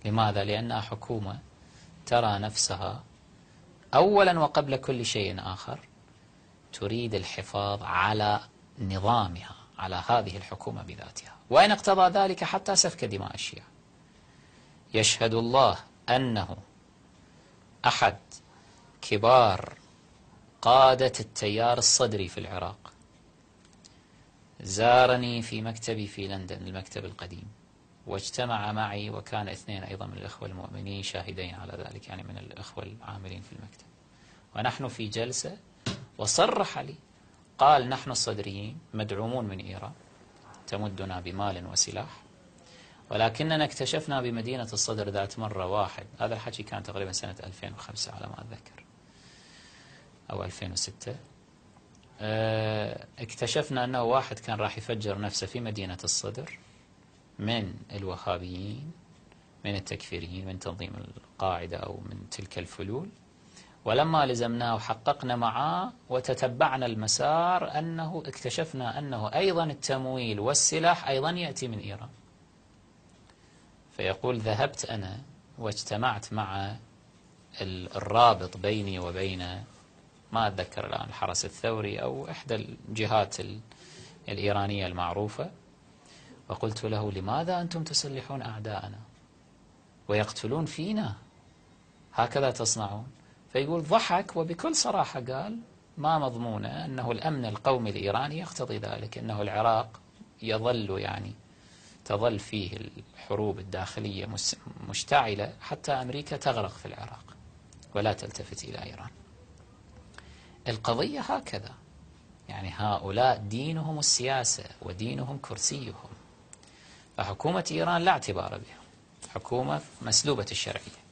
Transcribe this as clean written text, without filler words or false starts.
لماذا؟ لأنها حكومة ترى نفسها أولا وقبل كل شيء آخر تريد الحفاظ على نظامها، على هذه الحكومة بذاتها، وإن اقتضى ذلك حتى سفك دماء الشيعة. يشهد الله أنه أحد كبار قادة التيار الصدري في العراق زارني في مكتبي في لندن، المكتب القديم، واجتمع معي، وكان اثنين أيضا من الأخوة المؤمنين شاهدين على ذلك، يعني من الأخوة العاملين في المكتب، ونحن في جلسة، وصرح لي قال: نحن الصدريين مدعومون من إيران تمدنا بمال وسلاح، ولكننا اكتشفنا بمدينة الصدر ذات مرة واحد، هذا الحكي كان تقريبا سنة 2005 على ما أتذكر أو 2006، اكتشفنا أنه واحد كان راح يفجر نفسه في مدينة الصدر من الوهابيين، من التكفيريين، من تنظيم القاعدة أو من تلك الفلول، ولما لزمناه وحققنا معاه وتتبعنا المسار أنه اكتشفنا أنه أيضا التمويل والسلاح أيضا يأتي من إيران. فيقول: ذهبت أنا واجتمعت مع الرابط بيني وبين، ما أتذكر الآن، الحرس الثوري أو إحدى الجهات الإيرانية المعروفة، وقلت له: لماذا أنتم تسلحون أعداءنا ويقتلون فينا؟ هكذا تصنعون؟ فيقول ضحك وبكل صراحة قال: ما مضمونه أنه الأمن القومي الإيراني يقتضي ذلك، أنه العراق يظل تظل فيه الحروب الداخلية مشتعلة حتى أمريكا تغرق في العراق ولا تلتفت إلى إيران. القضية هكذا، يعني هؤلاء دينهم السياسة ودينهم كرسيهم، فحكومة إيران لا اعتبار بها، حكومة مسلوبة الشرعية.